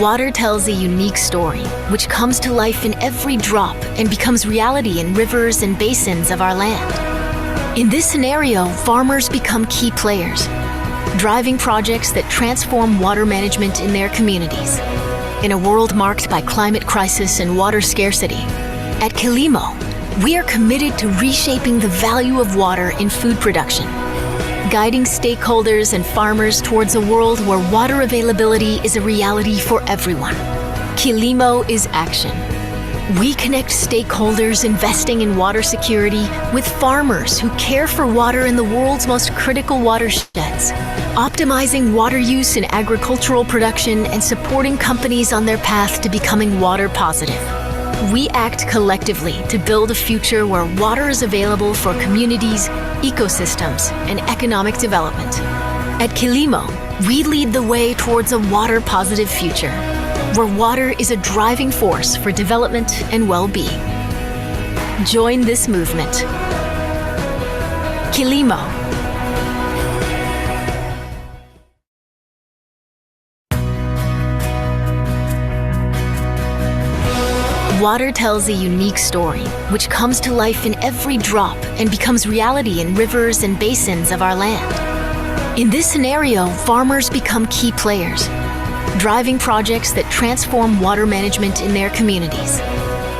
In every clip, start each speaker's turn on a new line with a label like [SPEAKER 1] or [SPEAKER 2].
[SPEAKER 1] Water tells a unique story, which comes to life in every drop and becomes reality in rivers and basins of our land. In this scenario, farmers become key players, driving projects that transform water management in their communities. In a world marked by climate crisis and water scarcity, at Quilimo, we are committed to reshaping the value of water in food production, guiding stakeholders and farmers towards a world where water availability is a reality for everyone. Quilimo is action. We connect stakeholders investing in water security with farmers who care for water in the world's most critical watersheds, optimizing water use in agricultural production and supporting companies on their path to becoming water positive. We act collectively to build a future where water is available for communities, ecosystems, and economic development. At Quilimo, we lead the way towards a water-positive future, where water is a driving force for development and well-being. Join this movement. Quilimo. Water tells a unique story, which comes to life in every drop and becomes reality in rivers and basins of our land. In this scenario, farmers become key players, driving projects that transform water management in their communities.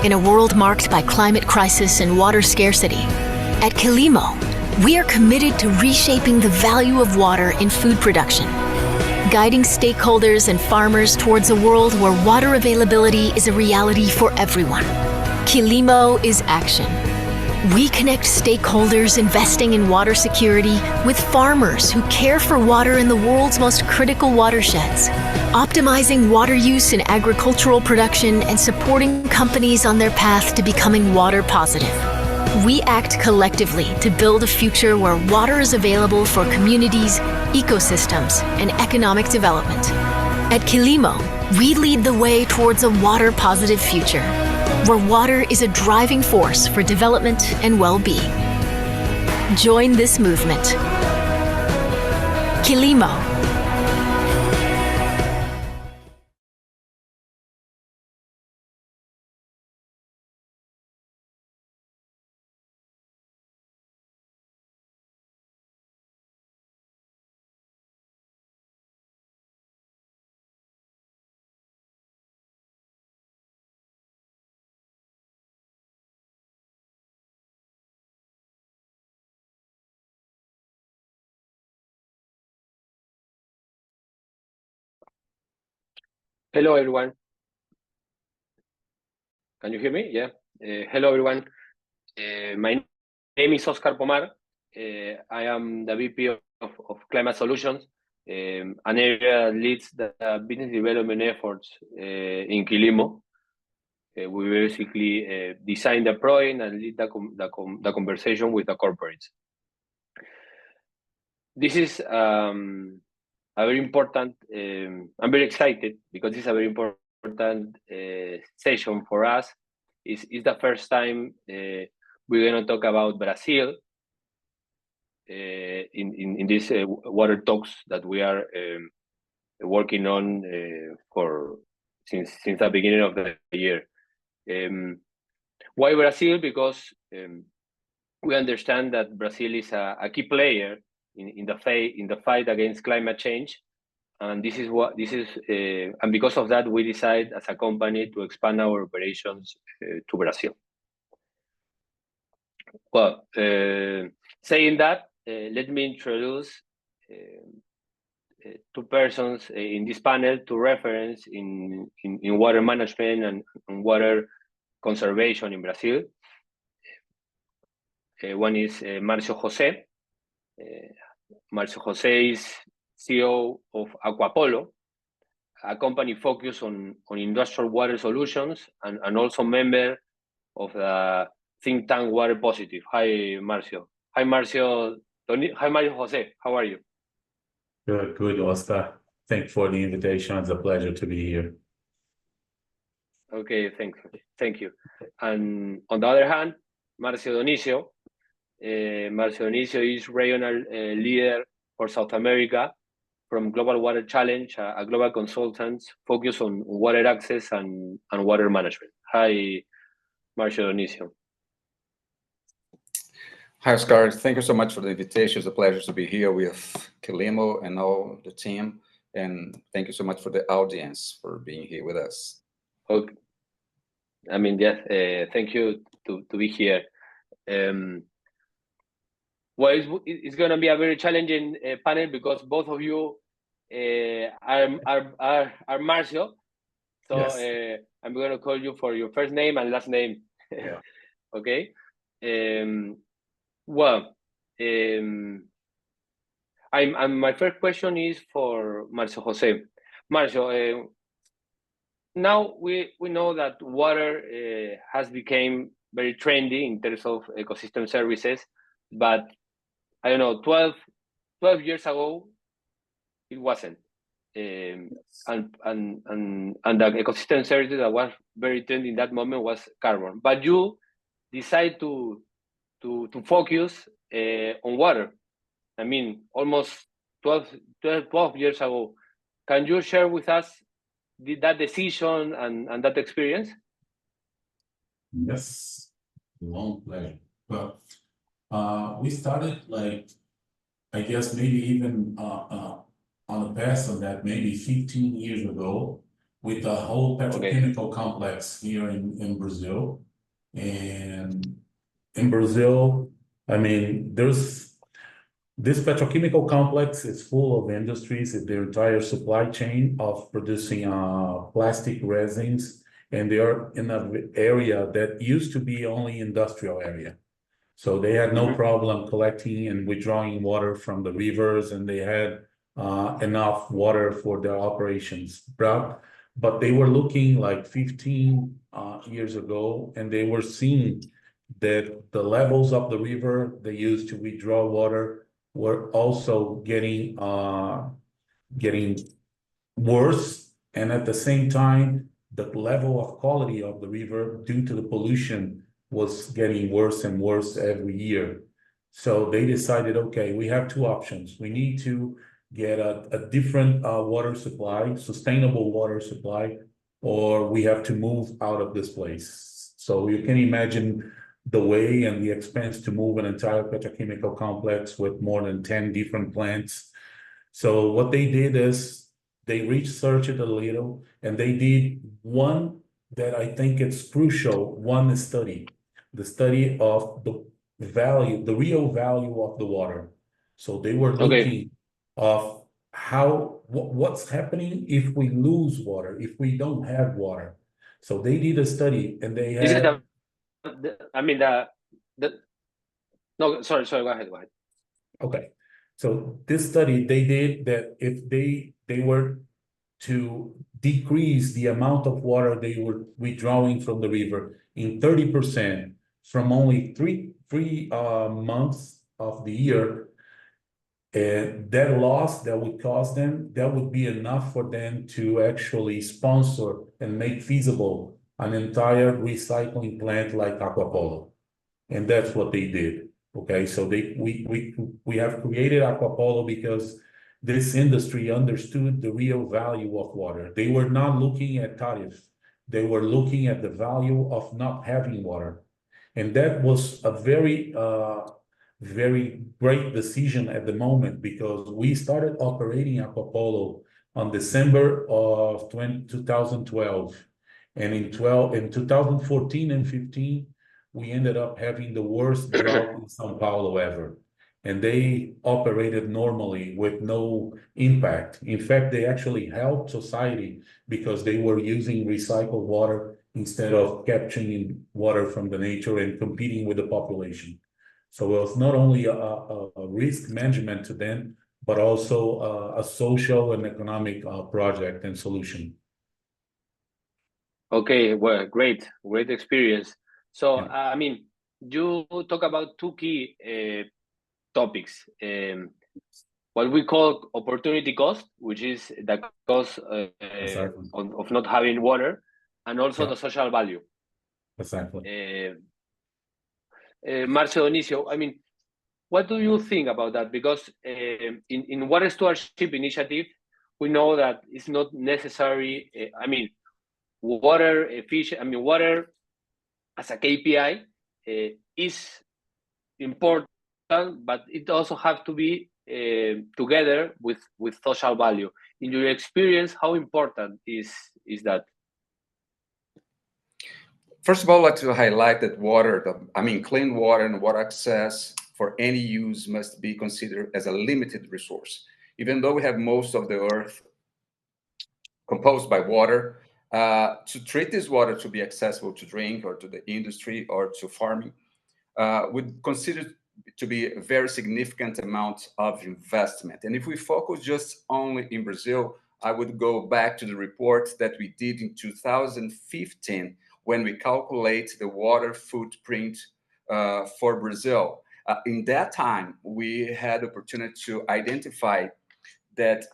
[SPEAKER 1] In a world marked by climate crisis and water scarcity, at Quilimo, we are committed to reshaping the value of water in food production, guiding stakeholders and farmers towards a world where water availability is a reality for everyone. Quilimo is action. We connect stakeholders investing in water security with farmers who care for water in the world's most critical watersheds, optimizing water use in agricultural production and supporting companies on their path to becoming water positive. We act collectively to build a future where water is available for communities, ecosystems, and economic development. At Quilimo, we lead the way towards a water-positive future, where water is a driving force for development and well-being. Join this movement. Quilimo.
[SPEAKER 2] Hello, everyone. Can you hear me? Yeah. Hello, everyone. My name is Oscar Pomar. I am the VP of Climate Solutions, an area that leads the business development efforts in Quilimo. We basically design the project and lead the conversation with the corporates. This is a very important, I'm very excited because it's a very important session for us. It's the first time we're going to talk about Brazil in these water talks that we are working on since the beginning of the year. Why Brazil? Because we understand that Brazil is a key player in the fight against climate change, and and because of that, we decide as a company to expand our operations to Brazil. Well, saying that, let me introduce two persons in this panel to reference in water management and water conservation in Brazil. One is Marcio José. Marcio José is CEO of Aquapolo, a company focused on industrial water solutions and also member of the think tank Water Positive. Hi, Marcio. Hi, Marcio. Hi, Mario José. How are you?
[SPEAKER 3] Good, Oscar. Thank you for the invitation. It's a pleasure to be here.
[SPEAKER 2] Okay, thank you. And on the other hand, Marcio Donicio. Marcio Donicio is regional leader for South America from Global Water Challenge, a global consultant focused on water access and water management. Hi, Marcio Dionisio.
[SPEAKER 4] Hi, Oscar. Thank you so much for the invitation. It's a pleasure to be here with Kilimo and all the team. And thank you so much for the audience for being here with us.
[SPEAKER 2] Okay. I mean, yes, thank you to be here. Well, it's going to be a very challenging panel because both of you are Marcio. So
[SPEAKER 3] Yes.
[SPEAKER 2] I'm going to call you for your first name and last name.
[SPEAKER 3] Yeah.
[SPEAKER 2] Okay. Well, my first question is for Marcio Jose. Marcio, now we know that water has become very trendy in terms of ecosystem services, but I don't know, 12 years ago, it wasn't. And the ecosystem services that was very trendy in that moment was carbon. But you decide to focus on water. I mean, almost 12 years ago. Can you share with us that decision and that experience?
[SPEAKER 3] Yes. Long play. Well, we started like, I guess maybe even on the past of that, maybe 15 years ago, with the whole petrochemical complex here in Brazil. And in Brazil, I mean, there's this petrochemical complex is full of industries, their entire supply chain of producing plastic resins, and they are in an area that used to be only industrial area. So they had no problem collecting and withdrawing water from the rivers, and they had enough water for their operations. But they were looking like 15 years ago, and they were seeing that the levels of the river they used to withdraw water were also getting worse, and at the same time, the level of quality of the river due to the pollution was getting worse and worse every year. So they decided, okay, we have two options. We need to get a different water supply, sustainable water supply, or we have to move out of this place. So you can imagine the way and the expense to move an entire petrochemical complex with more than 10 different plants. So what they did is they researched it a little, and they did one that I think it's crucial, one study, the study of the value, the real value of the water. So they were looking of what's happening if we lose water, if we don't have water. So they did a study, and they had.
[SPEAKER 2] No, sorry, go ahead.
[SPEAKER 3] Okay. So this study, they did that if they were to decrease the amount of water they were withdrawing from the river in 30% from only three months of the year, that loss that would cause them, that would be enough for them to actually sponsor and make feasible an entire recycling plant like Aquapolo. And that's what they did. Okay, so we have created Aquapolo because this industry understood the real value of water. They were not looking at tariff. They were looking at the value of not having water. And that was a very, very great decision at the moment, because we started operating Aquapolo on December of 2012. And in 2014 and 15, we ended up having the worst drought in São Paulo ever. And they operated normally with no impact. In fact, they actually helped society because they were using recycled water instead of capturing water from the nature and competing with the population. So it was not only a risk management to them, but also a social and economic project and solution.
[SPEAKER 2] Okay, well, great experience. So, I mean, you talk about two key topics. What we call opportunity cost, which is the cost of not having water, and also the social value.
[SPEAKER 3] Exactly.
[SPEAKER 2] Marcio Dionisio, I mean, what do you think about that? Because in water stewardship initiative, we know that it's not necessary. I mean, water efficient. I mean, water as a KPI is important, but it also has to be together with social value. In your experience, how important is that?
[SPEAKER 4] First of all, I'd like to highlight that clean water and water access for any use must be considered as a limited resource. Even though we have most of the earth composed by water, to treat this water to be accessible to drink or to the industry or to farming, would consider to be a very significant amount of investment. And if we focus just only in Brazil, I would go back to the report that we did in 2015 when we calculate the water footprint for Brazil. In that time, we had the opportunity to identify that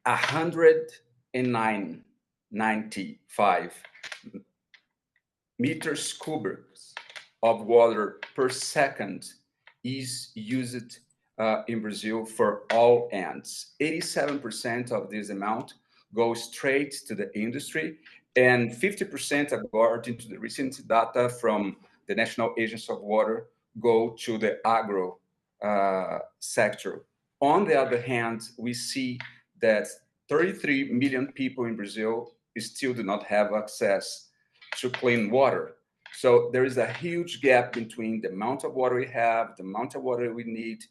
[SPEAKER 4] 195 meters cubic of water per second is used in Brazil for all ends. 87% of this amount goes straight to the industry, and 50%, according to the recent data from the National Agency of Water, go to the agro sector. On the other hand, we see that 33 million people in Brazil still do not have access to clean water. So there is a huge gap between the amount of water we have, the amount of water we need,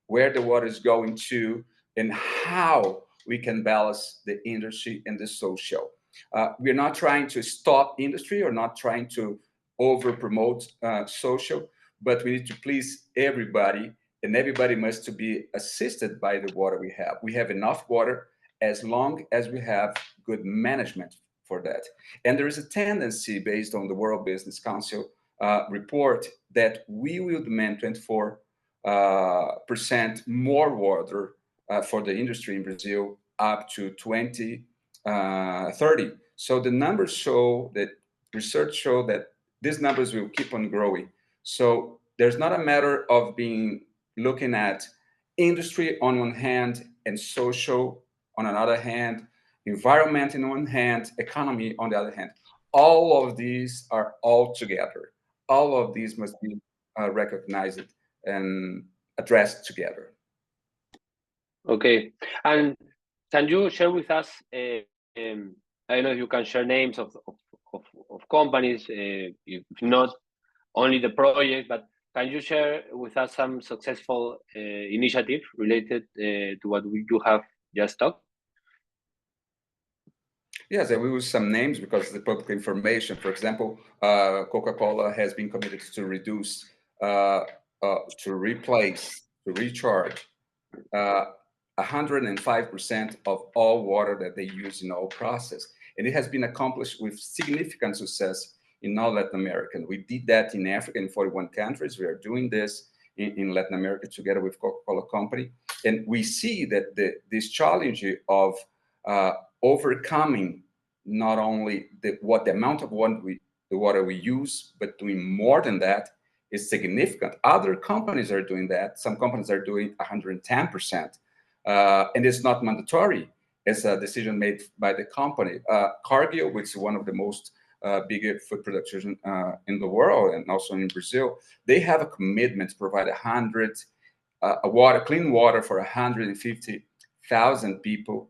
[SPEAKER 4] where the water is going to, and how we can balance the industry and the social. We're not trying to stop industry or not trying to over promote social, but we need to please everybody, and everybody must to be assisted by the water we have. We have enough water as long as we have good management for that. And there is a tendency based on the World Business Council report that we will demand 24% more water for the industry in Brazil up to 2030. So the numbers show that, research show that these numbers will keep on growing. So there's not a matter of looking at industry on one hand and social on another hand, environment on one hand, economy on the other hand. All of these are all together. All of these must be recognized and addressed together.
[SPEAKER 2] Okay, and can you share with us? I don't know if you can share names of companies, if not only the project, but can you share with us some successful initiative related to what you have just talked?
[SPEAKER 4] Yes, I will use some names because the public information. For example, Coca-Cola has been committed to reduce, to replace, to recharge 105% of all water that they use in all process. And it has been accomplished with significant success in all Latin America. We did that in Africa in 41 countries. We are doing this in Latin America together with Coca-Cola Company. And we see that this challenge of overcoming not only the amount of water we use, but doing more than that is significant. Other companies are doing that. Some companies are doing 110%. And it's not mandatory. It's a decision made by the company. Cargill, which is one of the most bigger food producers in the world and also in Brazil, they have a commitment to provide clean water for 150,000 people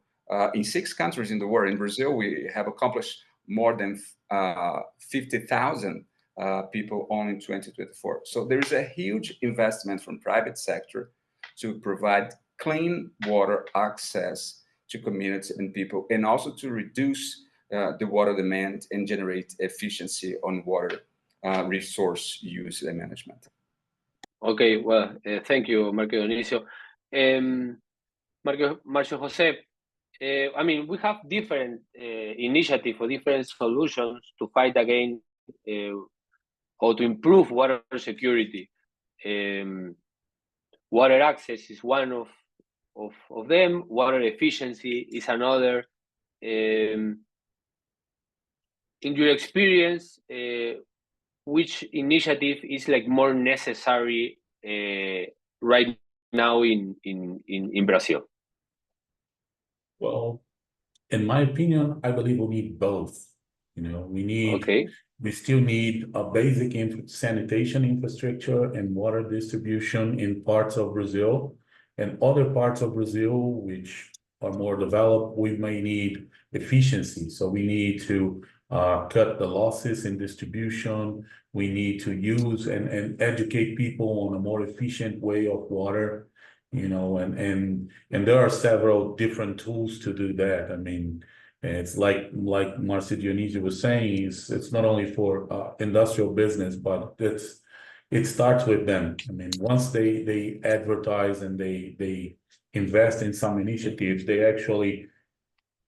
[SPEAKER 4] in 6 countries in the world. In Brazil, we have accomplished more than 50,000 people only in 2024. So there is a huge investment from private sector to provide clean water access to communities and people, and also to reduce the water demand and generate efficiency on water resource use and management.
[SPEAKER 2] Okay, well, thank you, Marco Dionisio. Marcio Jose, I mean, we have different initiatives or different solutions to fight against or to improve water security. Water access is one of them. Water efficiency is another. In your experience, which initiative is like more necessary right now in Brazil?
[SPEAKER 3] Well, in my opinion, I believe we need both.
[SPEAKER 2] Okay.
[SPEAKER 3] We still need a basic sanitation infrastructure and water distribution in parts of Brazil, and other parts of Brazil which are more developed, we may need efficiency. So we need to cut the losses in distribution. We need to use and educate people on a more efficient way of water, and there are several different tools to do that. I mean, it's like Marcio Dionisio was saying, it's not only for industrial business, but it starts with them. I mean, once they advertise and they invest in some initiatives, they actually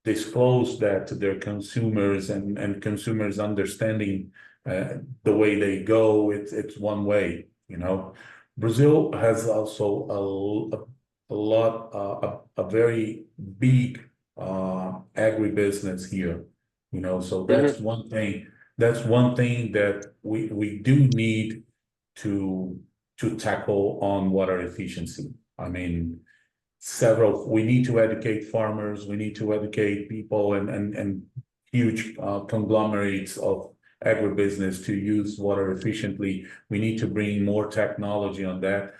[SPEAKER 3] disclose that to their consumers, and consumers understanding the way they go. It's one way. Brazil has also a lot a very big agribusiness here. So that's one thing. That's one thing that we do need to tackle on water efficiency. I mean, we need to educate farmers, we need to educate people and huge conglomerates of agribusiness to use water efficiently. We need to bring more technology on that.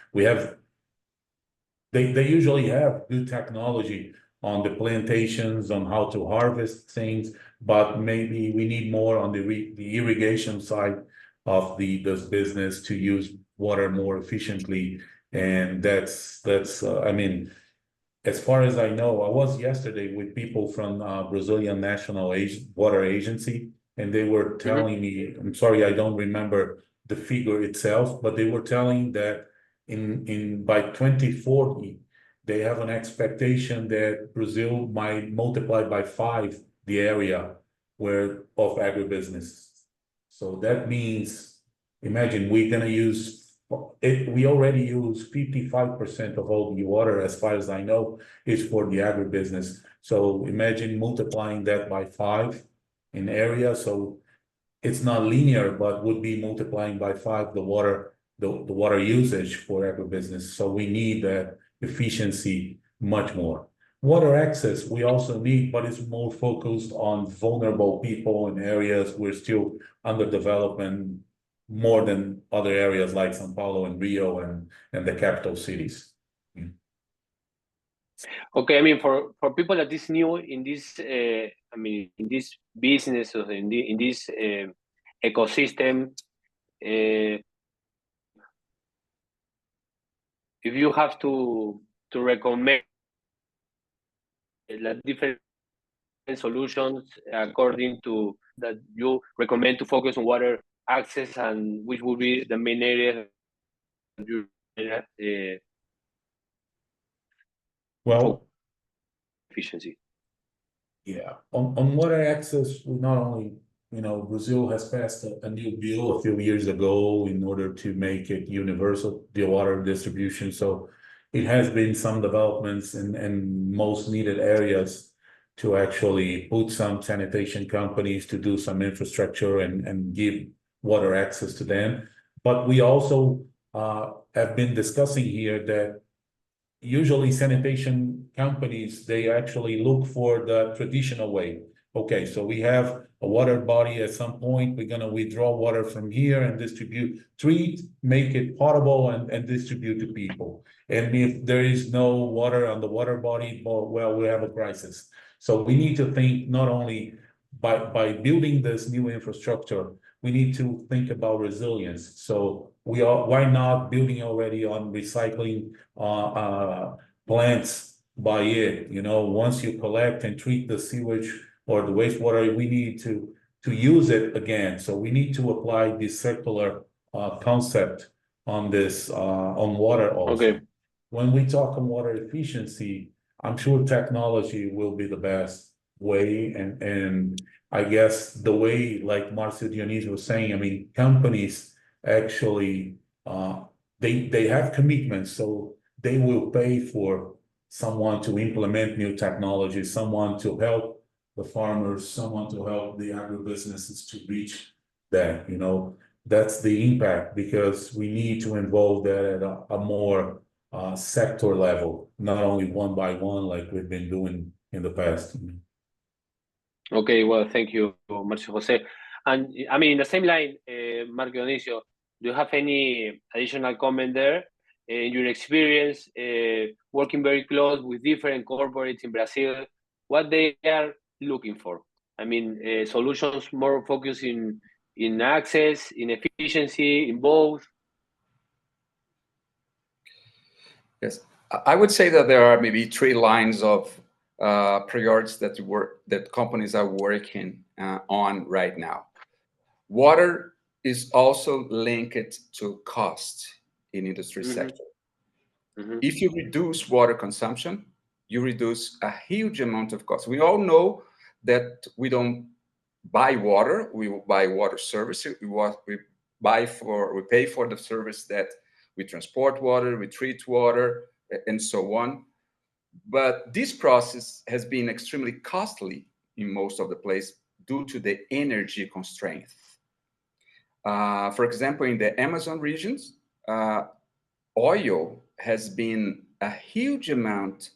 [SPEAKER 3] They usually have good technology on the plantations, on how to harvest things, but maybe we need more on the irrigation side of this business to use water more efficiently. And that's I mean, as far as I know, I was yesterday with people from Brazilian National Water Agency, and they were telling me, I'm sorry, I don't remember the figure itself, but they were telling that by 2040, they have an expectation that Brazil might multiply by 5 the area of agribusiness. So that means, imagine we're gonna use we already use 55% of all the water, as far as I know, is for the agribusiness. So imagine multiplying that by 5 in area. So it's not linear, but would be multiplying by 5 the water usage for agribusiness. So we need that efficiency much more. Water access we also need, but it's more focused on vulnerable people in areas we're still underdeveloped, more than other areas like São Paulo and Rio and the capital cities.
[SPEAKER 2] Okay, I mean, for people that is new in this, I mean, in this business or in this ecosystem, if you have to recommend like different solutions according to that you recommend to focus on water access, and which would be the main area you
[SPEAKER 3] Well,
[SPEAKER 2] efficiency.
[SPEAKER 3] yeah, on water access, we not only, Brazil has passed a new bill a few years ago in order to make it universal, the water distribution. So it has been some developments in most needed areas to actually put some sanitation companies to do some infrastructure and give water access to them. But we also have been discussing here that usually sanitation companies, they actually look for the traditional way. Okay, so we have a water body. At some point, we're going to withdraw water from here and treat, make it potable, and distribute to people. And if there is no water on the water body, well, we have a crisis. So we need to think not only by building this new infrastructure, we need to think about resilience. So why not building already on recycling plants by it? Once you collect and treat the sewage or the wastewater, we need to use it again. So we need to apply this circular concept on this on water also.
[SPEAKER 2] Okay.
[SPEAKER 3] When we talk on water efficiency, I'm sure technology will be the best way, and I guess the way, like Marcio Dionisio was saying, I mean, companies actually they have commitments, so they will pay for someone to implement new technology, someone to help the farmers, someone to help the agribusinesses to reach that. That's the impact, because we need to involve that at a more sector level, not only one by one like we've been doing in the past.
[SPEAKER 2] Okay, well, thank you, Marcio Jose. And I mean, in the same line, Marco Dionisio, do you have any additional comment there? In your experience, working very close with different corporates in Brazil, what they are looking for? I mean, solutions more focused in access, in efficiency, in both?
[SPEAKER 4] Yes, I would say that there are maybe three lines of priorities that companies are working on right now. Water is also linked to cost in industry sector. If you reduce water consumption, you reduce a huge amount of cost. We all know that we don't buy water; we buy water services. We pay for the service that we transport water, we treat water, and so on. But this process has been extremely costly in most of the place due to the energy constraints. For example, in the Amazon regions, oil has been a huge amount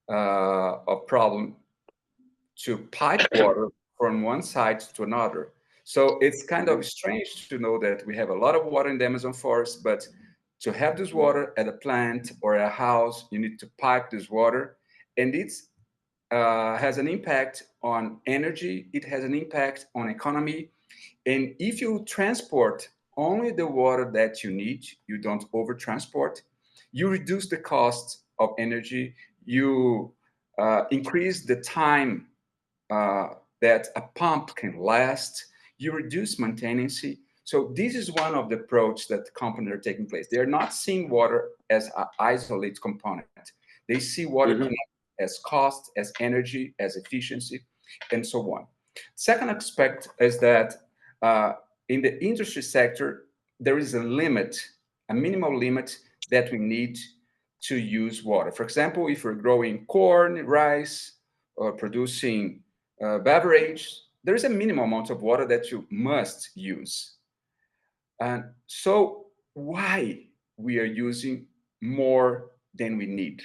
[SPEAKER 4] of problem to pipe water from one side to another. So it's kind of strange to know that we have a lot of water in the Amazon forest, but to have this water at a plant or a house, you need to pipe this water, and it's has an impact on energy. It has an impact on economy. And if you transport only the water that you need, you don't over transport, you reduce the cost of energy, you increase the time that a pump can last, you reduce maintenance. So this is one of the approach that companies are taking place. They're not seeing water as an isolated component. They see water as cost, as energy, as efficiency, and so on. Second aspect is that in the industry sector, there is a limit, a minimal limit that we need to use water. For example, if we're growing corn, rice, or producing beverage, there is a minimum amount of water that you must use. And so why we are using more than we need?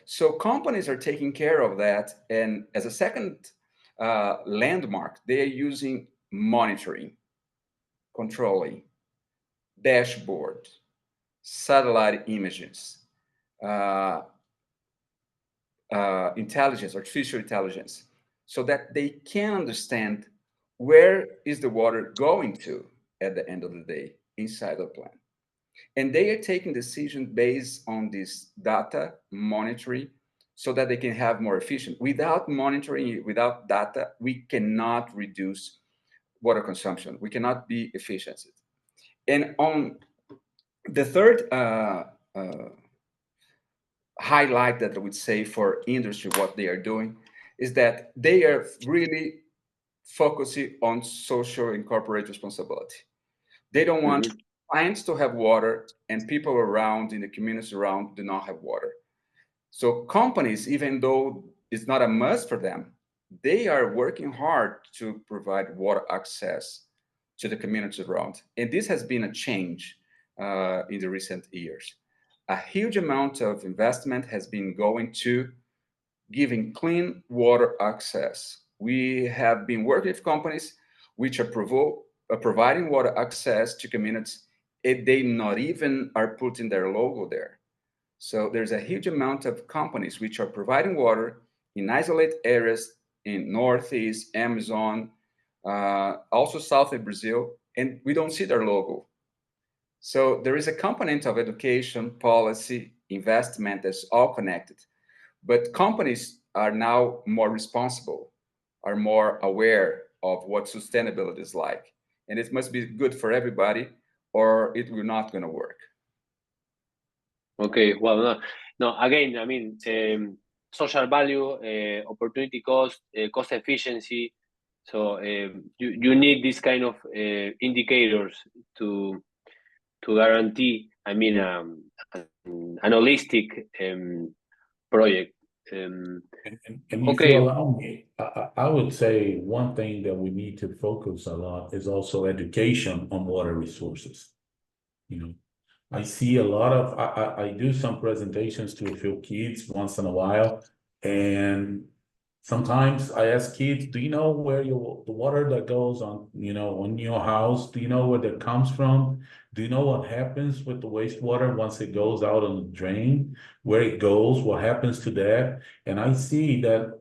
[SPEAKER 4] So companies are taking care of that. And as a second landmark, they are using monitoring, controlling, dashboard, satellite images, intelligence, artificial intelligence, so that they can understand where is the water going to at the end of the day inside the plant. And they are taking decisions based on this data monitoring so that they can have more efficient. Without monitoring, without data, we cannot reduce water consumption. We cannot be efficient. And on the third highlight that I would say for industry, what they are doing is that they are really focusing on social and corporate responsibility. They don't want clients to have water and people around in the communities around do not have water. So companies, even though it's not a must for them, they are working hard to provide water access to the communities around. And this has been a change in the recent years. A huge amount of investment has been going to giving clean water access. We have been working with companies which are providing water access to communities, and they not even are putting their logo there. So there's a huge amount of companies which are providing water in isolated areas in Northeast, Amazon, also south of Brazil, and we don't see their logo. So there is a component of education, policy, investment that's all connected. But companies are now more responsible, are more aware of what sustainability is like. And it must be good for everybody, or it will not going to work.
[SPEAKER 2] Okay, well, no, again, I mean, social value, opportunity cost, cost efficiency. So you need this kind of indicators to guarantee, I mean, an holistic project.
[SPEAKER 3] And if
[SPEAKER 2] Okay.
[SPEAKER 3] you allow me, I would say one thing that we need to focus a lot is also education on water resources. You know, I see a lot of, I do some presentations to a few kids once in a while, and sometimes I ask kids, do you know where the water that goes on, on your house, do you know where that comes from? Do you know what happens with the wastewater once it goes out on the drain? Where it goes, what happens to that? And I see that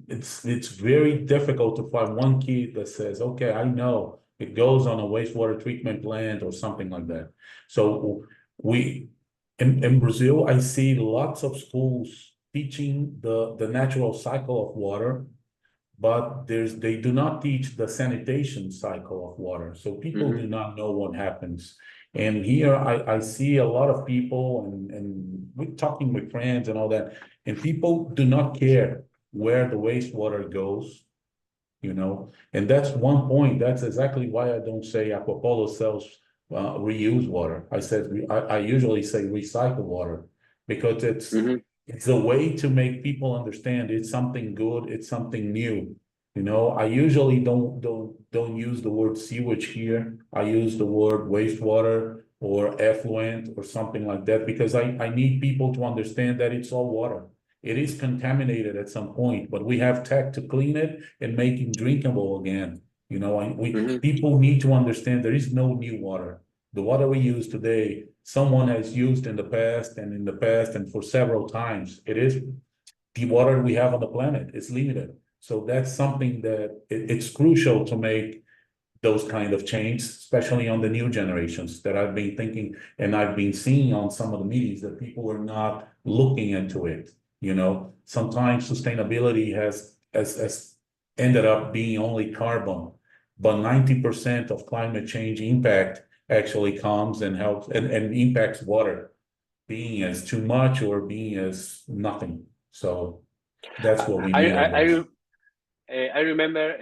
[SPEAKER 3] it's very difficult to find one kid that says, okay, I know it goes on a wastewater treatment plant or something like that. So in Brazil, I see lots of schools teaching the natural cycle of water, but they do not teach the sanitation cycle of water. So people do not know what happens. And here I see a lot of people and we're talking with friends and all that, and people do not care where the wastewater goes, and that's one point. That's exactly why I don't say Aquapolo sells reuse water. I usually say recycle water because it's a way to make people understand it's something good, it's something new. I usually don't use the word sewage here. I use the word wastewater or effluent or something like that because I need people to understand that it's all water. It is contaminated at some point, but we have tech to clean it and make it drinkable again. People need to understand there is no new water. The water we use today, someone has used in the past and for several times. It is the water we have on the planet. It's limited. So that's something that it's crucial to make those kind of change, especially on the new generations that I've been thinking and I've been seeing on some of the meetings that people are not looking into it. Sometimes sustainability has ended up being only carbon, but 90% of climate change impact actually comes and helps and impacts water being as too much or being as nothing. So that's what we need, I guess.
[SPEAKER 2] I remember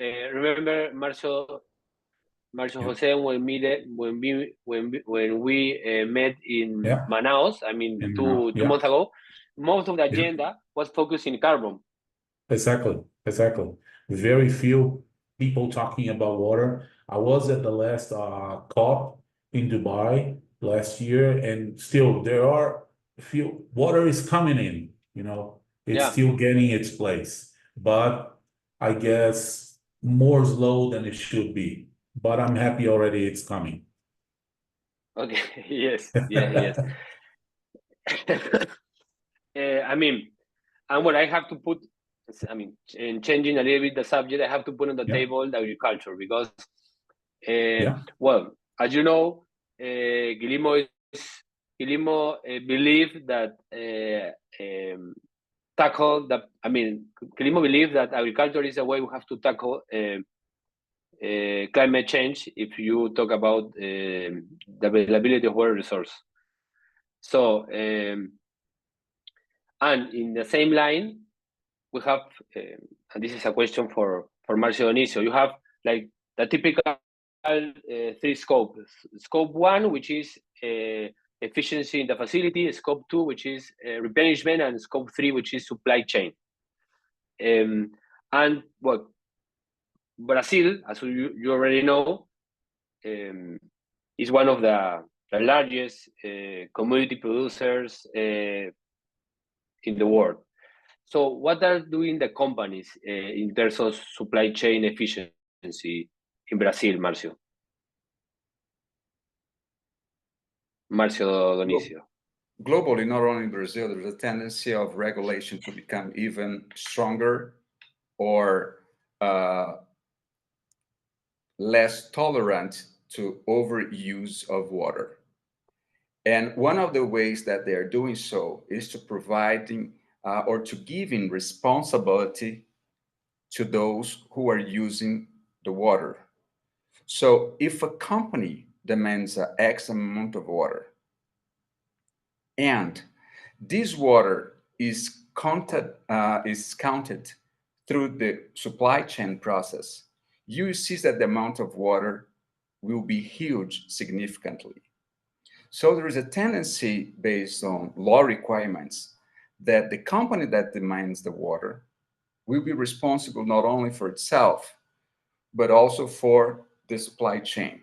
[SPEAKER 2] Marcio Jose when we met in Manaus. I mean, two months ago. Most of the agenda was focused in carbon.
[SPEAKER 3] Exactly. Very few people talking about water. I was at the last COP in Dubai last year, and still there are few. Water is coming in. It's still getting its place, but I guess more slow than it should be. But I'm happy already it's coming.
[SPEAKER 2] Okay. Yes. I mean, and what I have to put, in changing a little bit the subject, I have to put on the table the agriculture because, well, as you know, Guillermo believe that Guillermo believes that agriculture is a way we have to tackle climate change if you talk about the availability of water resource. So, and in the same line, we have, and this is a question for Marcio Dionisio, you have like the typical three scopes. Scope 1, which is efficiency in the facility, Scope 2, which is replenishment, and Scope 3, which is supply chain. And what Brazil, as you already know, is one of the largest commodity producers in the world. So what are doing the companies in terms of supply chain efficiency in Brazil, Marcio? Marcio Dionisio.
[SPEAKER 4] Globally, not only in Brazil, there's a tendency of regulation to become even stronger or less tolerant to overuse of water. And one of the ways that they are doing so is to providing or to giving responsibility to those who are using the water. So if a company demands an X amount of water and this water is counted through the supply chain process, you see that the amount of water will be huge significantly. So there is a tendency based on law requirements that the company that demands the water will be responsible not only for itself, but also for the supply chain.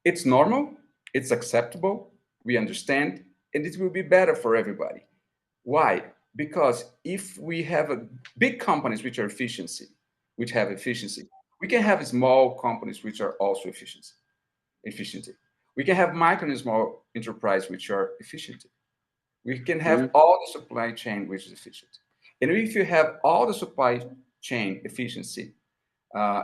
[SPEAKER 4] It's normal, it's acceptable, We understand, and it will be better for everybody. Why? Because if we have big companies which have efficiency, we can have small companies which are also efficient. We can have micro and small enterprise which are efficient. We can have all the supply chain which is efficient. And if you have all the supply chain efficiency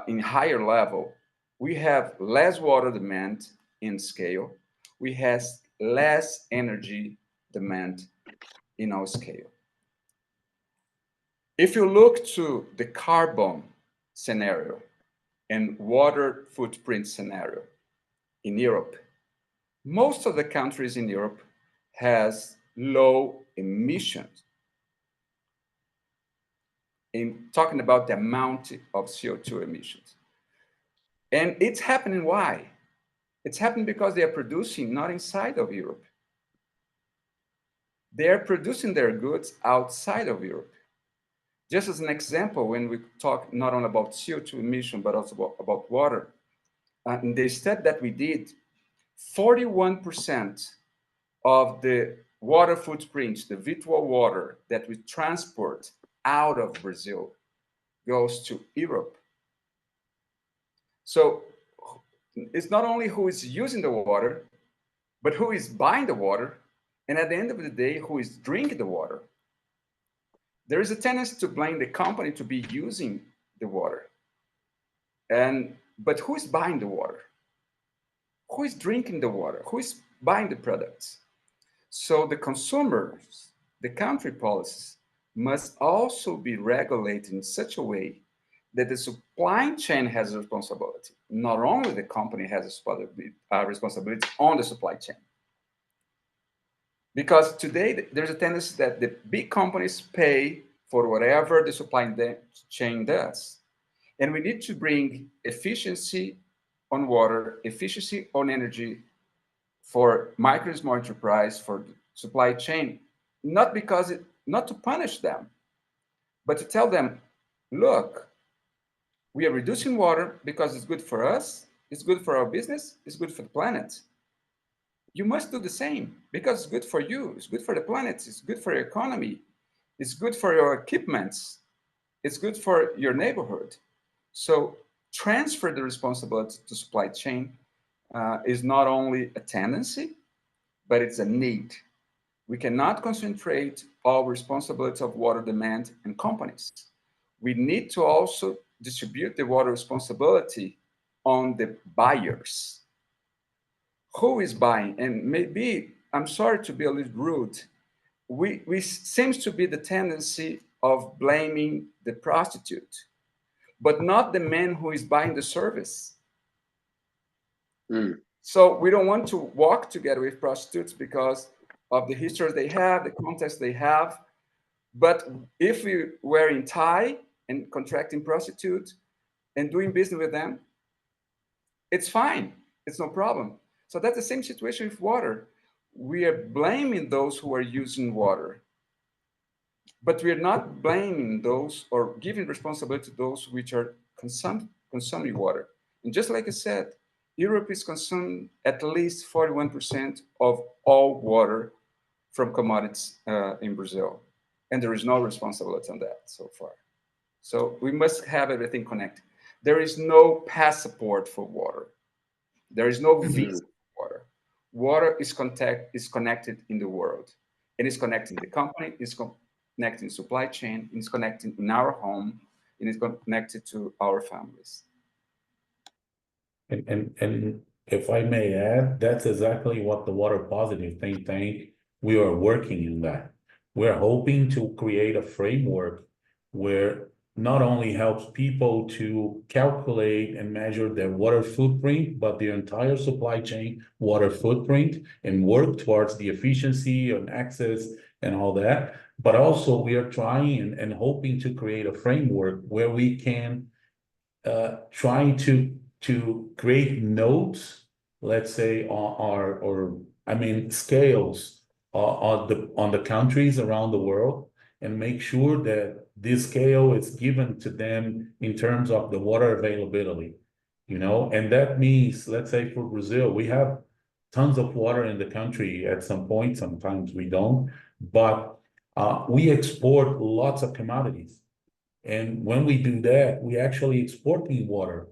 [SPEAKER 4] in higher level, we have less water demand in scale. We have less energy demand in our scale. If you look to the carbon scenario and water footprint scenario in Europe, most of the countries in Europe has low emissions. In talking about the amount of CO2 emissions. And it's happening why? It's happening because they are producing not inside of Europe. They are producing their goods outside of Europe. Just as an example, when we talk not only about CO2 emission, but also about water, in the study that we did, 41% of the water footprint, the virtual water that we transport out of Brazil goes to Europe. So it's not only who is using the water, but who is buying the water, and at the end of the day, who is drinking the water. There is a tendency to blame the company to be using the water. But who is buying the water? Who is drinking the water? Who is buying the products? So the consumers, the country policies must also be regulated in such a way that the supply chain has a responsibility. Not only the company has a responsibility on the supply chain. Because today there's a tendency that the big companies pay for whatever the supply chain does. And we need to bring efficiency on water, efficiency on energy for micro and small enterprise, for the supply chain, not to punish them, but to tell them, look, we are reducing water because it's good for us, it's good for our business, it's good for the planet. You must do the same because it's good for you, it's good for the planet, it's good for your economy, it's good for your equipments, it's good for your neighborhood. So transfer the responsibility to supply chain is not only a tendency, but it's a need. We cannot concentrate all responsibility of water demand in companies. We need to also distribute the water responsibility on the buyers. Who is buying? And maybe, I'm sorry to be a little rude, we seems to be the tendency of blaming the prostitute, but not the man who is buying the service. So we don't want to walk together with prostitutes because of the history they have, the context they have. But if we were in tie and contracting prostitutes and doing business with them, it's fine. It's no problem. So that's the same situation with water. We are blaming those who are using water, but we are not blaming those or giving responsibility to those which are consuming water. And just like I said, Europe is consuming at least 41% of all water from commodities in Brazil. And there is no responsibility on that so far. So we must have everything connected. There is no passport for water. There is no visa for water. Water is connected in the world. It is connecting the company, it's connecting supply chain, it's connecting in our home, and it's connected to our families.
[SPEAKER 3] And if I may add, that's exactly what the Water Positive think tank, we are working in that. We're hoping to create a framework where not only helps people to calculate and measure their water footprint, but their entire supply chain water footprint and work towards the efficiency and access and all that. But also we are trying and hoping to create a framework where we can try to create nodes, let's say, scales on the countries around the world, and make sure that this scale is given to them in terms of the water availability, and that means, let's say for Brazil, we have tons of water in the country at some point. Sometimes we don't, but we export lots of commodities. And when we do that, we actually exporting water.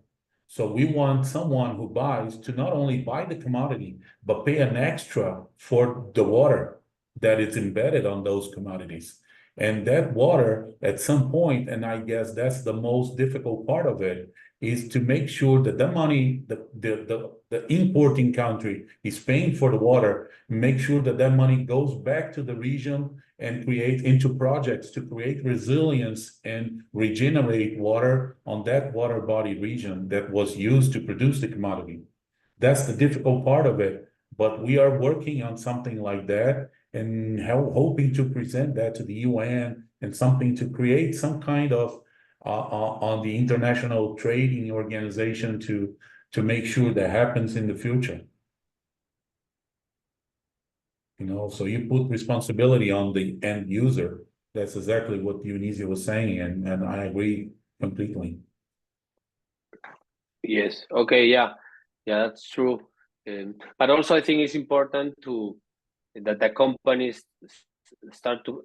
[SPEAKER 3] So we want someone who buys to not only buy the commodity, but pay an extra for the water that is embedded on those commodities. And that water, at some point, and I guess that's the most difficult part of it, is to make sure that the money, the importing country is paying for the water, make sure that that money goes back to the region and create into projects to create resilience and regenerate water on that water body region that was used to produce the commodity. That's the difficult part of it, but we are working on something like that and hoping to present that to the UN and something to create some kind of on the international trading organization to make sure that happens in the future. You know, so you put responsibility on the end user. That's exactly what Dionisio was saying, and I agree completely.
[SPEAKER 2] Yes. Okay. Yeah. Yeah, that's true. But also, I think it's important that the companies start to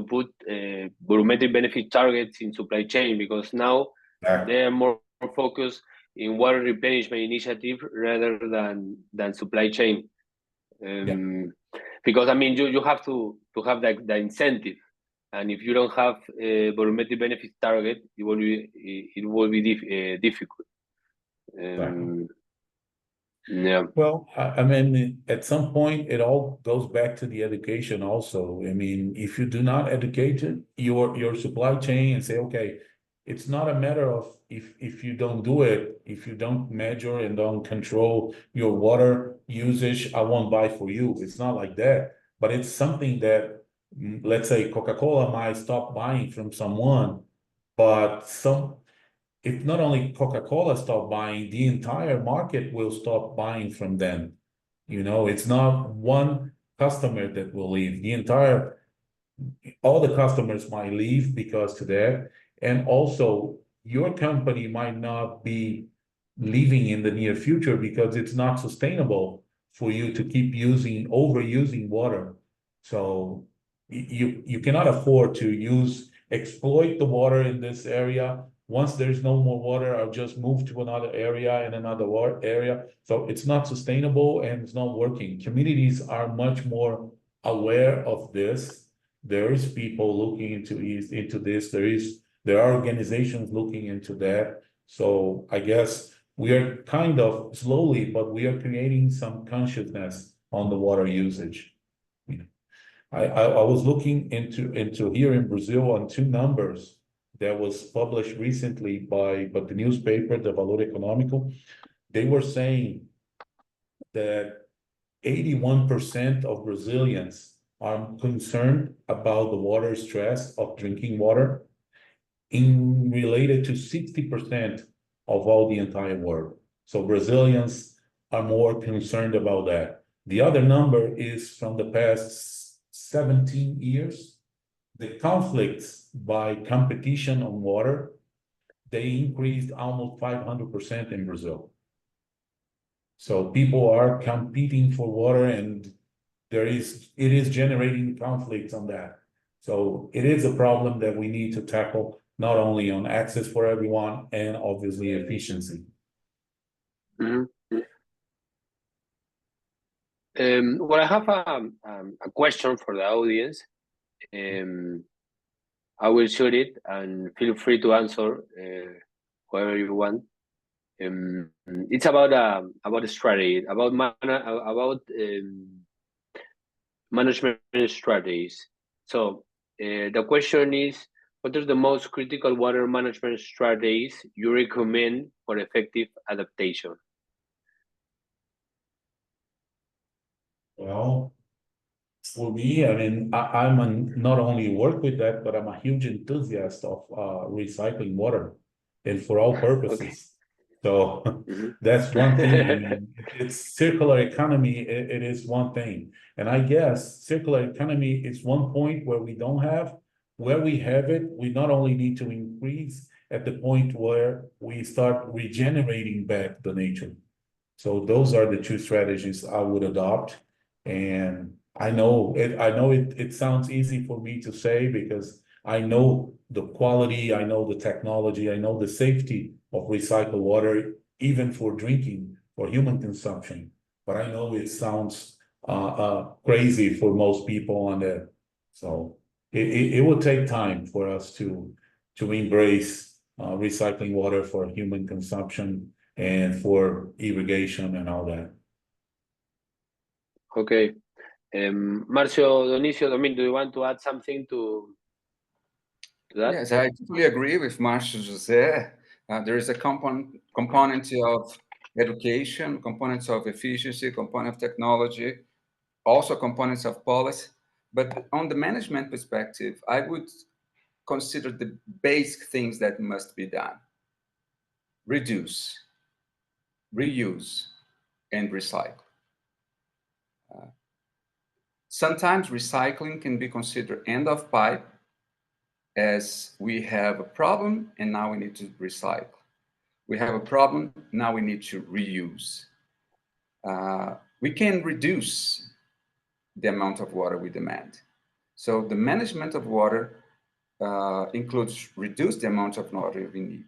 [SPEAKER 2] put volumetric benefit targets in supply chain, because now they are more focused in water replenishment initiative rather than supply chain. Because I mean, you have to have the incentive, and if you don't have a volumetric benefit target, it will be difficult. Yeah.
[SPEAKER 3] Well, I mean, at some point, it all goes back to the education also. I mean, if you do not educate your supply chain and say, okay, it's not a matter of if you don't do it, if you don't measure and don't control your water usage, I won't buy for you. It's not like that. But it's something that, let's say, Coca-Cola might stop buying from someone, but if not only Coca-Cola stop buying, the entire market will stop buying from them. You know, it's not one customer that will leave. All the customers might leave because to that. And also your company might not be leaving in the near future because it's not sustainable for you to keep overusing water. So you cannot afford to exploit the water in this area. Once there's no more water, I'll just move to another area and another water area. So it's not sustainable and it's not working. Communities are much more aware of this. There is people looking into this. There are organizations looking into that. So I guess we are kind of slowly, but we are creating some consciousness on the water usage. I was looking into here in Brazil on two numbers that was published recently by the newspaper, the Valor Econômico. They were saying that 81% of Brazilians are concerned about the water stress of drinking water in related to 60% of all the entire world. So Brazilians are more concerned about that. The other number is from the past 17 years. The conflicts by competition on water, they increased almost 500% in Brazil. So people are competing for water and it is generating conflicts on that. So it is a problem that we need to tackle, not only on access for everyone and obviously efficiency.
[SPEAKER 2] Mm-hmm. Well, I have a question for the audience. I will shoot it and feel free to answer whoever you want. It's about a strategy, about management strategies. So the question is, what are the most critical water management strategies you recommend for effective adaptation?
[SPEAKER 3] Well, for me, I mean, not only work with that, but I'm a huge enthusiast of recycling water and for all purposes.
[SPEAKER 2] Okay.
[SPEAKER 3] So that's one thing. I mean, it's circular economy. It is one thing. And I guess circular economy is one point where we have it, we not only need to increase at the point where we start regenerating back the nature. So those are the two strategies I would adopt. And it sounds easy for me to say because I know the quality, I know the technology, I know the safety of recycled water, even for drinking, for human consumption. But I know it sounds crazy for most people on there. So it will take time for us to embrace recycling water for human consumption and for irrigation and all that.
[SPEAKER 2] Okay. Marcio, Dionisio, Domin, do you want to add something to that?
[SPEAKER 4] Yes, I totally agree with Marcio José. There is a component of education, components of efficiency, component of technology, also components of policy. But on the management perspective, I would consider the basic things that must be done: reduce, reuse, and recycle. Sometimes recycling can be considered end of pipe, as we have a problem and now we need to recycle. We have a problem, now we need to reuse. We can reduce the amount of water we demand. So the management of water includes reduce the amount of water we need.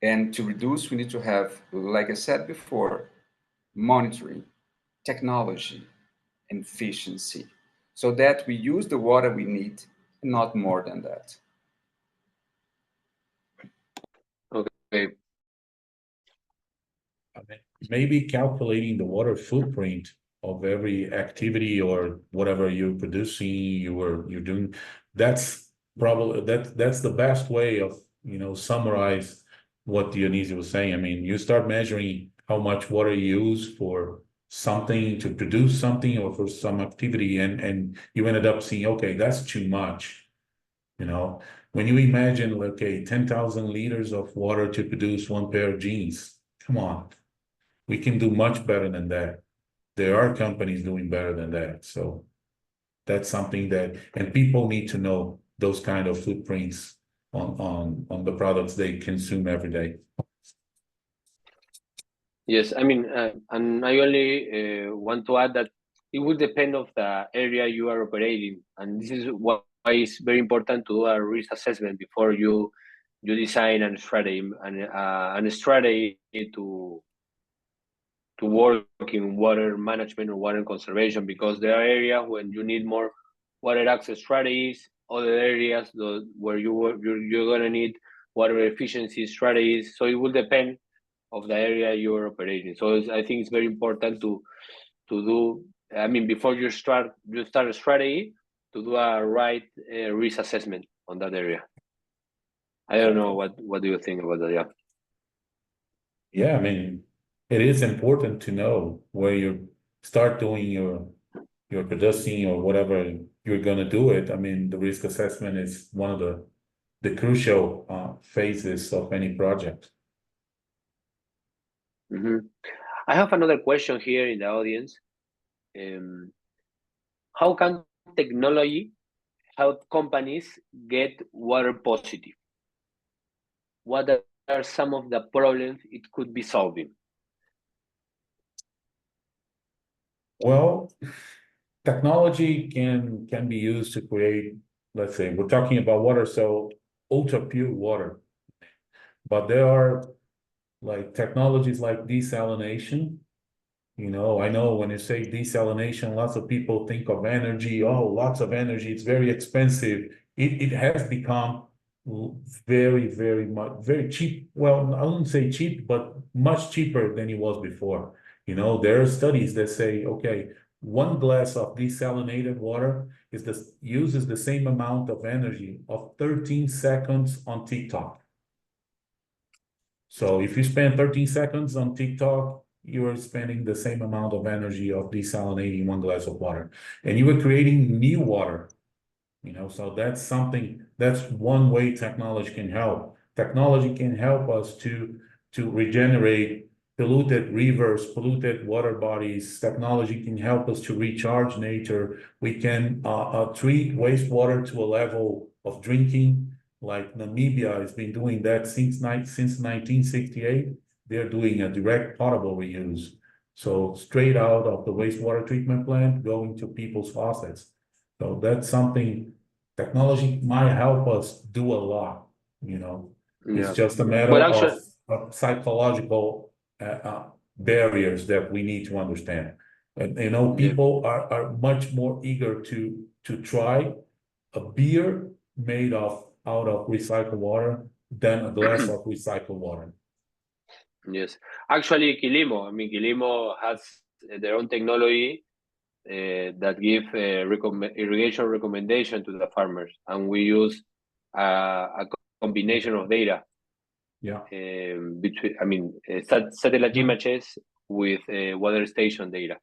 [SPEAKER 4] And to reduce, we need to have, like I said before, monitoring, technology, and efficiency, so that we use the water we need, not more than that.
[SPEAKER 2] Okay.
[SPEAKER 3] Maybe calculating the water footprint of every activity or whatever you're producing, you're doing. That's probably that's the best way of summarize what Dionisio was saying. I mean, you start measuring how much water you use for something to produce something or for some activity, and you ended up seeing, okay, that's too much. When you imagine, okay, 10,000 liters of water to produce one pair of jeans, come on. We can do much better than that. There are companies doing better than that. So that's something and people need to know those kind of footprints on the products they consume every day.
[SPEAKER 2] Yes, I mean, and I only want to add that it will depend of the area you are operating, and this is why it's very important to do a risk assessment before you design a strategy to work in water management or water conservation, because there are areas when you need more water access strategies, other areas where you're gonna need water efficiency strategies. So it will depend of the area you're operating. So I think it's very important to do. I mean, before you start a strategy, to do a right risk assessment on that area. I don't know what do you think about that? Yeah.
[SPEAKER 3] Yeah, I mean, it is important to know where you start doing your producing or whatever you're gonna do it. I mean, the risk assessment is one of the crucial phases of any project.
[SPEAKER 2] I have another question here in the audience. How can technology help companies get water positive? What are some of the problems it could be solving?
[SPEAKER 3] Well, technology can be used to create, let's say, we're talking about water, so ultra pure water. But there are like technologies like desalination. I know when you say desalination, lots of people think of energy. Oh, lots of energy. It's very expensive. It has become very, very cheap. Well, I wouldn't say cheap, but much cheaper than it was before. There are studies that say, okay, one glass of desalinated water uses the same amount of energy of 13 seconds on TikTok. So if you spend 13 seconds on TikTok, you are spending the same amount of energy of desalinating one glass of water, and you are creating new water. So that's one way technology can help. Technology can help us to regenerate polluted rivers, polluted water bodies. Technology can help us to recharge nature. We can treat wastewater to a level of drinking. Like Namibia has been doing that since 1968. they're doing a direct potable reuse. So straight out of the wastewater treatment plant going to people's faucets. So that's something technology might help us do a lot, you know. It's
[SPEAKER 2] Yeah.
[SPEAKER 3] just a matter
[SPEAKER 2] Well, actually,
[SPEAKER 3] of psychological barriers that we need to understand. And you know,
[SPEAKER 2] yeah,
[SPEAKER 3] people are much more eager to try a beer made out of recycled water than a glass of recycled water.
[SPEAKER 2] yes. Actually, Quilimo has their own technology that give irrigation recommendation to the farmers, and we use a combination of data
[SPEAKER 3] Yeah.
[SPEAKER 2] between, satellite images with weather station data.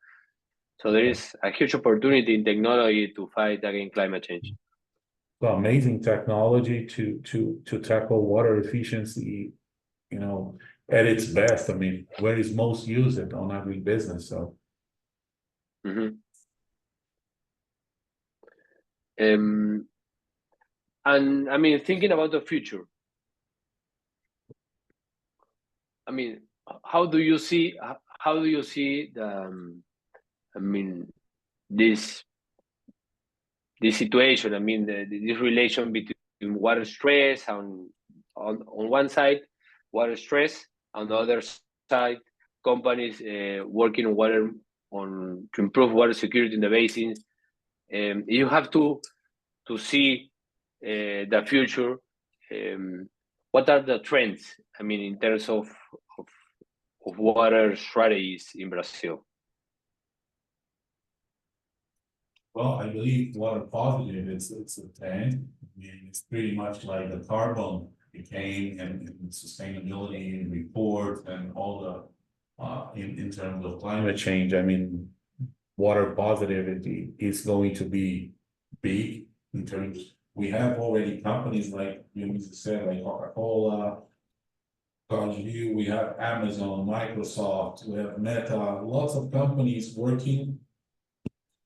[SPEAKER 2] So there is a huge opportunity in technology to fight against climate change.
[SPEAKER 3] So amazing technology to tackle water efficiency, you know, at its best. I mean, where is most used on agribusiness. So
[SPEAKER 2] Mm-hmm. And I mean, thinking about the future, I mean, how do you see the this situation? I mean, this relation between water stress and on one side, water stress, on the other side, companies working on water to improve water security in the basins. You have to see the future. What are the trends? I mean, in terms of water strategies in Brazil.
[SPEAKER 3] well, I believe water positive, it's a trend. I mean, it's pretty much like the carbon became and sustainability report and all the in terms of climate change. I mean, water positivity is going to be big in terms. We have already companies like you said, like Coca-Cola, View, we have Amazon, Microsoft, we have Meta, lots of companies working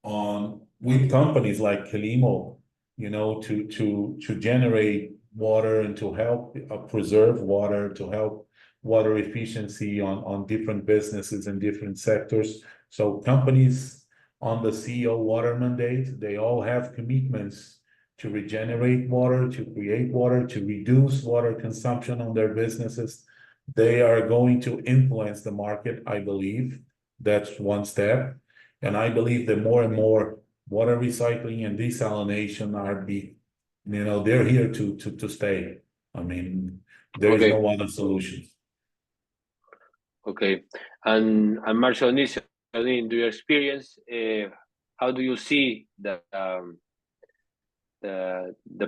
[SPEAKER 3] on with companies like Kelimo, you know, to generate water and to help preserve water, to help water efficiency on different businesses and different sectors. So companies on the CEO water mandate, they all have commitments to regenerate water, to create water, to reduce water consumption on their businesses. They are going to influence the market, I believe. That's one step. And I believe that more and more water recycling and desalination they're here to stay. I mean, there is no other solution.
[SPEAKER 2] Okay, and Marshall, in your experience, how do you see the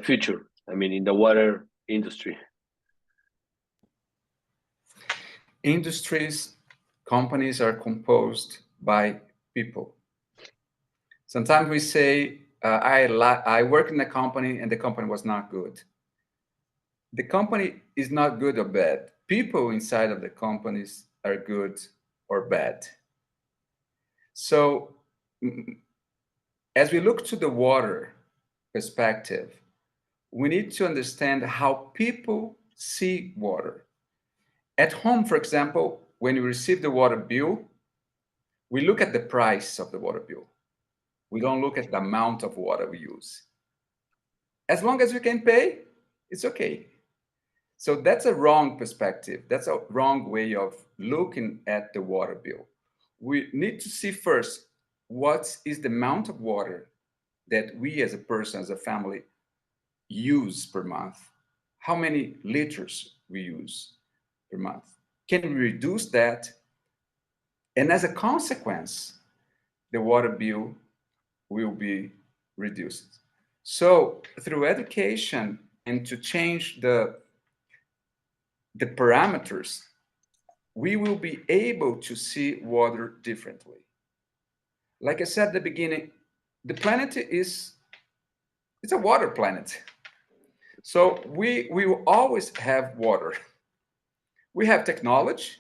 [SPEAKER 2] future? I mean, in the water industry.
[SPEAKER 4] Industries, companies are composed by people. Sometimes we say, I work in a company and the company was not good. The company is not good or bad. People inside of the companies are good or bad. So as we look to the water perspective, we need to understand how people see water. At home, for example, when you receive the water bill, we look at the price of the water bill. We don't look at the amount of water we use. As long as we can pay, it's okay. So that's a wrong perspective. That's a wrong way of looking at the water bill. We need to see first, what is the amount of water that we as a person, as a family, use per month? How many liters we use per month? Can we reduce that? And as a consequence, the water bill will be reduced. So through education and to change the parameters, we will be able to see water differently. Like I said at the beginning, the planet it's a water planet. So we will always have water. We have technology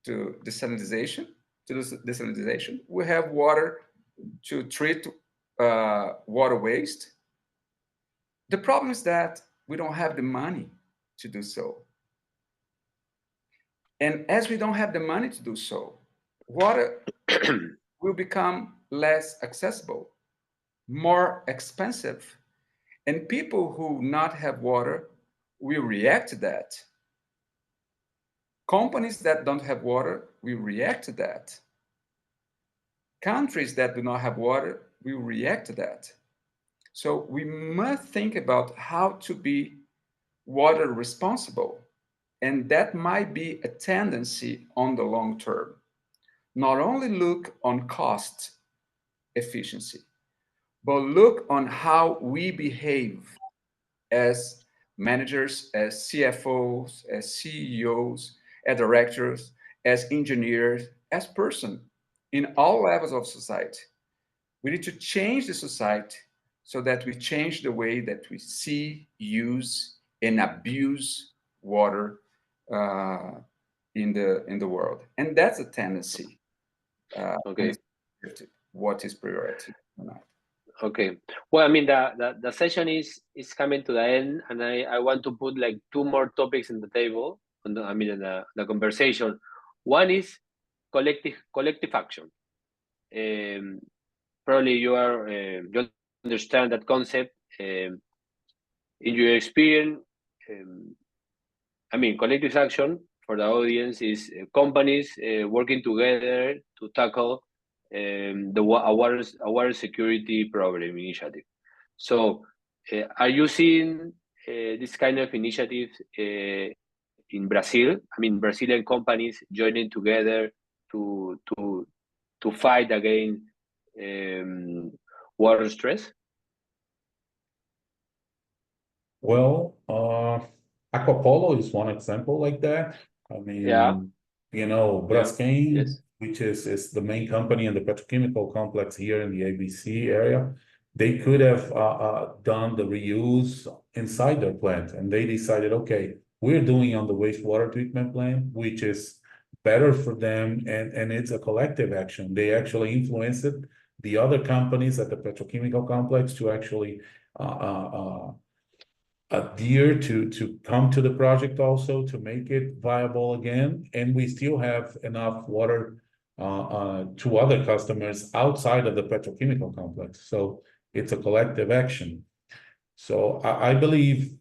[SPEAKER 4] to desalinization. We have water to treat water waste. The problem is that we don't have the money to do so. And as we don't have the money to do so, water will become less accessible, more expensive. And people who not have water will react to that. Companies that don't have water will react to that. Countries that do not have water will react to that. So we must think about how to be water responsible. And that might be a tendency on the long term. Not only look on cost efficiency, but look on how we behave as managers, as CFOs, as CEOs, as directors, as engineers, as person in all levels of society. We need to change the society so that we change the way that we see, use, and abuse water in the world, and that's a tendency.
[SPEAKER 2] Okay.
[SPEAKER 4] What is priority or not?
[SPEAKER 2] Okay. Well, I mean, the session is coming to the end, and I want to put like two more topics in the table. On the, I mean, in the conversation. One is collective action. Probably you understand that concept. In your experience, I mean, collective action for the audience is companies working together to tackle a water security problem initiative. So, are you seeing this kind of initiative in Brazil? I mean, Brazilian companies joining together to fight against water stress?
[SPEAKER 3] Well, Aquapolo is one example like that. I
[SPEAKER 2] Yeah,
[SPEAKER 3] mean,
[SPEAKER 2] yeah,
[SPEAKER 3] Braskem,
[SPEAKER 2] yes.
[SPEAKER 3] which is the main company in the petrochemical complex here in the ABC area, they could have done the reuse inside their plant, and they decided, okay, we're doing on the wastewater treatment plant, which is better for them, and it's a collective action. They actually influenced the other companies at the petrochemical complex to actually adhere to come to the project also to make it viable again, and we still have enough water to other customers outside of the petrochemical complex. So it's a collective action. So I believe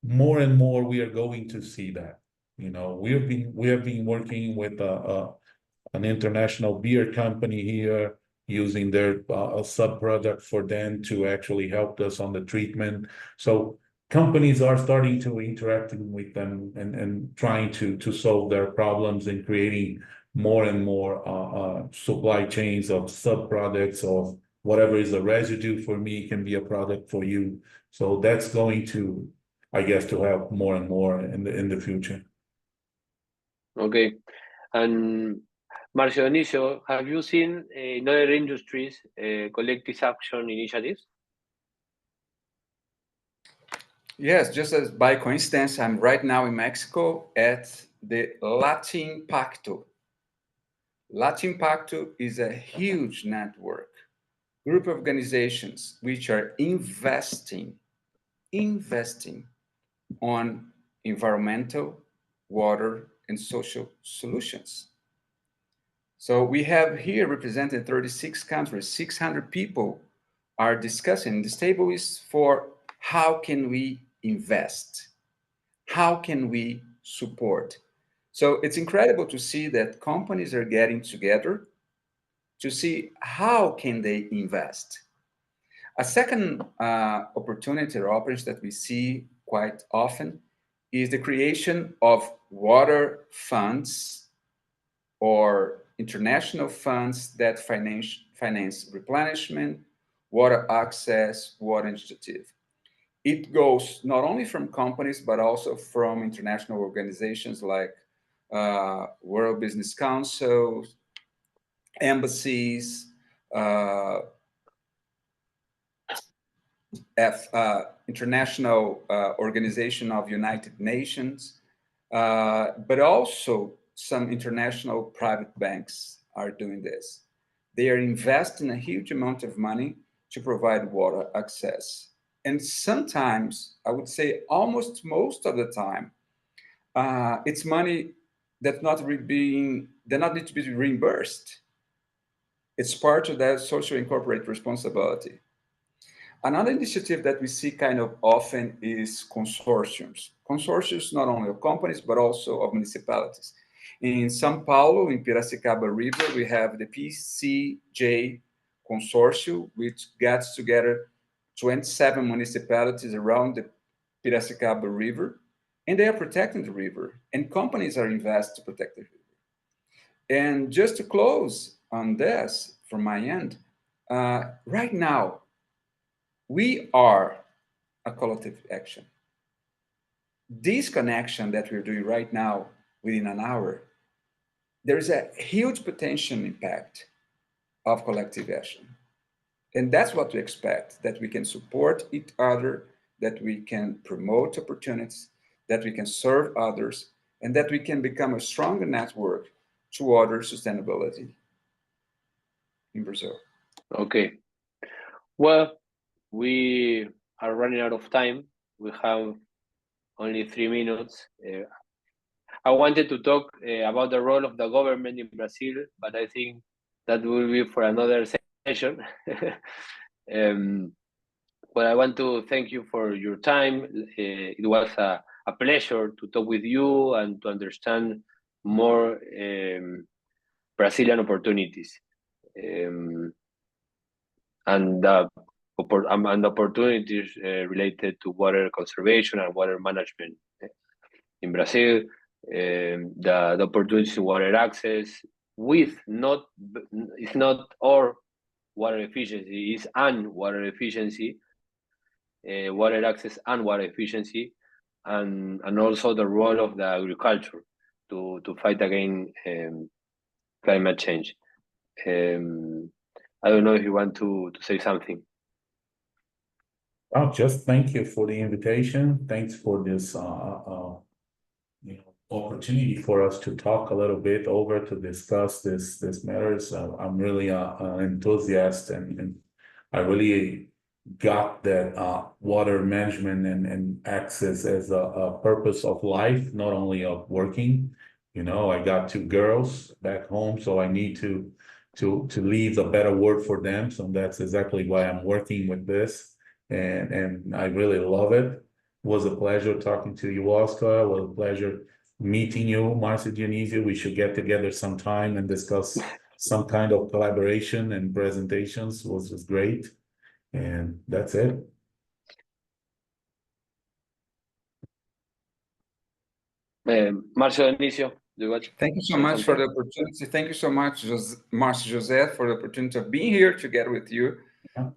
[SPEAKER 3] more and more we are going to see that. We have been working with an international beer company here using their a sub-product for them to actually help us on the treatment. So companies are starting to interacting with them and trying to solve their problems and creating more and more supply chains of sub-products of whatever is a residue for me can be a product for you. So that's going to, I guess, to help more and more in the future.
[SPEAKER 2] Okay. And Marcio Dionisio, have you seen in other industries collective action initiatives?
[SPEAKER 4] Yes, just as by coincidence, I'm right now in Mexico at the Latin Pacto. Latin Pacto is a huge network, group of organizations which are investing on environmental, water, and social solutions. So we have here represented 36 countries, 600 people are discussing. This table is for how can we invest? How can we support? So it's incredible to see that companies are getting together to see how can they invest. A second opportunity or opportunity that we see quite often is the creation of water funds or international funds that finance replenishment, water access, water initiative. It goes not only from companies, but also from international organizations like World Business Council, embassies, International Organization of United Nations, but also some international private banks are doing this. They are investing a huge amount of money to provide water access. And sometimes, I would say almost most of the time, it's money they're not need to be reimbursed. It's part of that social and corporate responsibility. Another initiative that we see kind of often is consortiums. Consortiums not only of companies, but also of municipalities. In São Paulo, in Piracicaba River, we have the PCJ Consortium, which gets together 27 municipalities around the Piracicaba River, and they are protecting the river, and companies are invested to protect the river. And just to close on this from my end, right now, we are a collective action. This connection that we're doing right now within an hour, there is a huge potential impact of collective action. And that's what we expect, that we can support each other, that we can promote opportunities, that we can serve others, and that we can become a stronger network toward sustainability in Brazil.
[SPEAKER 2] Okay. Well, we are running out of time. We have only 3 minutes. I wanted to talk about the role of the government in Brazil, but I think that will be for another session. But I want to thank you for your time. It was a pleasure to talk with you and to understand more Brazilian opportunities and opportunities related to water conservation and water management in Brazil. The opportunities in water access with it's not or water efficiency, it's and water efficiency, water access and water efficiency, and also the role of the agriculture to fight against climate change. I don't know if you want to say something.
[SPEAKER 3] Oh, just thank you for the invitation. Thanks for this opportunity for us to talk a little bit over to discuss this matters. I'm really an enthusiast, and I really got that water management and access as a purpose of life, not only of working. I got 2 girls back home, so I need to leave a better word for them. So that's exactly why I'm working with this, and I really love it. It was a pleasure talking to you, Oscar. It was a pleasure meeting you, Marcia Dionisio. We should get together sometime and discuss some kind of collaboration and presentations. It was just great. And that's it.
[SPEAKER 2] Marcio Dionisio, do you want
[SPEAKER 4] Thank you so much for the opportunity. Thank you so much, Marcio José, for the opportunity of being here together with you,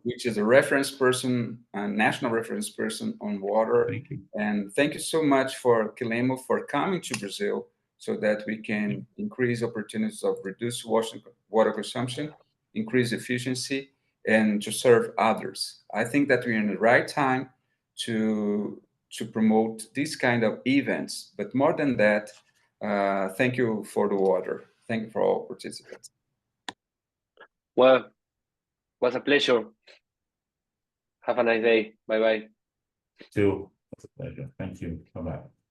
[SPEAKER 4] which is a reference person, a national reference person on water.
[SPEAKER 3] Thank you.
[SPEAKER 4] And thank you so much for Quilemo for coming to Brazil so that we can increase opportunities of reduce water consumption, increase efficiency, and to serve others. I think that we're in the right time to promote these kind of events. But more than that, thank you for the water. Thank you for all participants.
[SPEAKER 2] Well, it was a pleasure. Have a nice day. Bye-bye.
[SPEAKER 3] Too. It was a pleasure. Thank you. Bye-bye.